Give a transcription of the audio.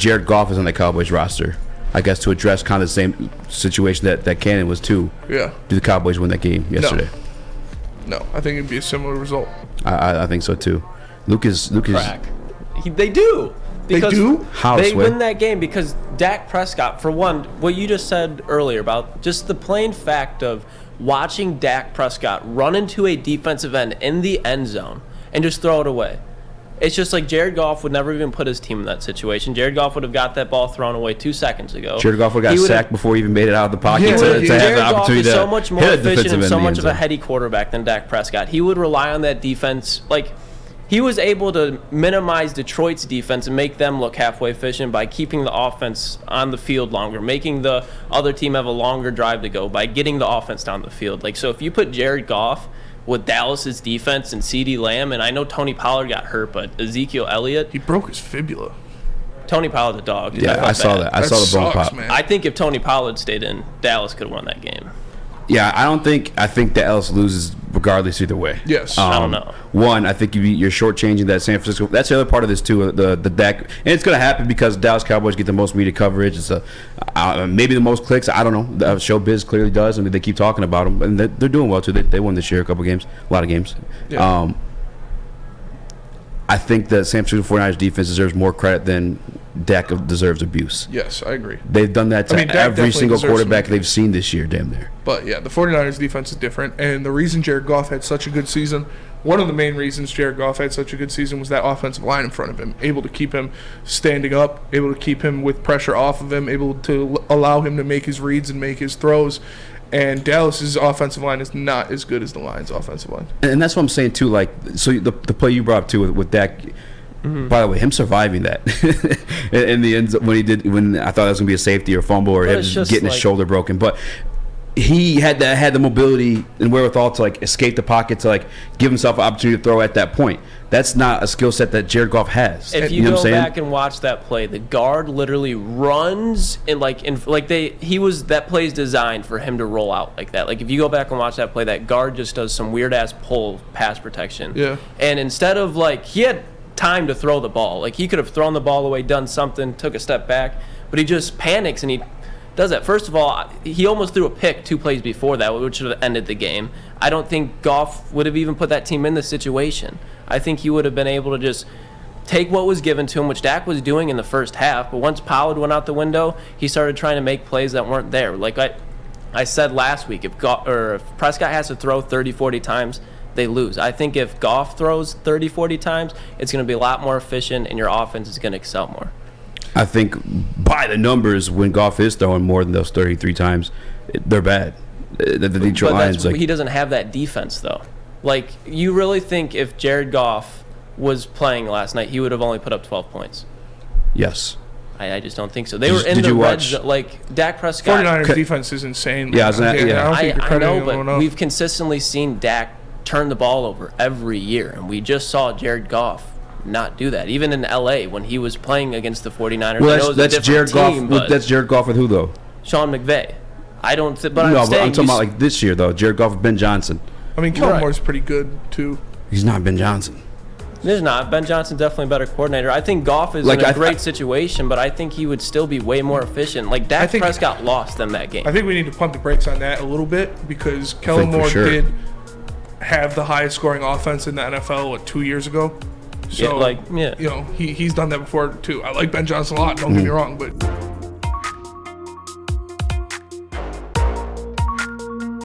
Jared Goff is on the Cowboys roster, I guess, to address kind of the same situation that Cannon was too. Yeah. Do the Cowboys win that game yesterday? No, I think it'd be a similar result. I think so too. Lucas. They do. Because they do? How, they Sway? win that game because Dak Prescott, for one, what you just said earlier about just the plain fact of watching Dak Prescott run into a defensive end in the end zone and just throw it away. It's just like Jared Goff would never even put his team in that situation. Jared Goff would have got that ball thrown away 2 seconds ago. Jared Goff would have got sacked before he even made it out of the pocket to have Jared the Goff opportunity is to so much more hit a efficient defensive and end so in the much end of a zone. heady quarterback than Dak Prescott. He would rely on that defense. Like, he was able to minimize Detroit's defense and make them look halfway efficient by keeping the offense on the field longer, making the other team have a longer drive to go by getting the offense down the field. Like, so if you put Jared Goff with Dallas's defense and CeeDee Lamb, and I know Tony Pollard got hurt, but Ezekiel Elliott, He broke his fibula. Tony Pollard's a dog. Yeah, I saw that. I saw the bone pop. Man. I think if Tony Pollard stayed in, Dallas could have won that game. Yeah, I think that Dallas loses regardless either way. Yes. I don't know. One, I think you're shortchanging that San Francisco. That's the other part of this too. The Dak, and it's going to happen because Dallas Cowboys get the most media coverage. It's maybe the most clicks. I don't know. The Showbiz clearly does. I mean, they keep talking about them, and they're doing well too. They won this year a couple games, a lot of games. Yeah. I think the San Francisco 49ers defense deserves more credit than Dak deserves abuse. Yes, I agree. They've done that to Dak every definitely single deserves quarterback some they've seen this year, damn near. But, yeah, the 49ers defense is different. And the reason Jared Goff had such a good season, one of the main reasons Jared Goff had such a good season was that offensive line in front of him, able to keep him standing up, able to keep him with pressure off of him, able to allow him to make his reads and make his throws. And Dallas's offensive line is not as good as the Lions' offensive line. And that's what I'm saying, too. Like, so the play you brought up, too, with Dak. Mm-hmm. By the way, him surviving that in the end when I thought it was gonna be a safety or fumble or him just getting his shoulder broken, but he had the mobility and wherewithal to like escape the pocket to like give himself an opportunity to throw at that point. That's not a skill set that Jared Goff has. If you go back and watch that play, the guard literally runs and that play is designed for him to roll out like that. Like if you go back and watch that play, that guard just does some weird ass pull pass protection. Yeah. And instead of he had time to throw the ball. Like he could have thrown the ball away, done something, took a step back, but he just panics and he does that. First of all, he almost threw a pick 2 plays before that, which would have ended the game. I don't think Goff would have even put that team in this situation. I think he would have been able to just take what was given to him, which Dak was doing in the first half, but once Pollard went out the window, he started trying to make plays that weren't there. Like I said last week, if Prescott has to throw 30, 40 times, they lose. I think if Goff throws 30, 40 times, it's going to be a lot more efficient and your offense is going to excel more. I think by the numbers, when Goff is throwing more than those 33 times, they're bad. The Detroit Lions. He doesn't have that defense, though. Like, you really think if Jared Goff was playing last night, he would have only put up 12 points? Yes. I just don't think so. They were in the red zone. Like, Dak Prescott. 49ers defense is insane. Yeah, I know, but we've consistently seen Dak turn the ball over every year, and we just saw Jared Goff not do that. Even in LA when he was playing against the 49ers. Well, that's Jared Goff. That's Jared Goff with who though? Sean McVay. I don't but I'm talking about like this year though. Jared Goff with Ben Johnson. I mean, Kellen Moore's pretty good too. He's not Ben Johnson. There's not. Ben Johnson's definitely a better coordinator. I think Goff is in a great situation, but I think he would still be way more efficient. Like, Dak Prescott lost them that game. I think we need to pump the brakes on that a little bit because Kellen Moore did have the highest scoring offense in the NFL 2 years ago. So, you know, he's done that before too. I like Ben Johnson a lot, don't get me wrong, but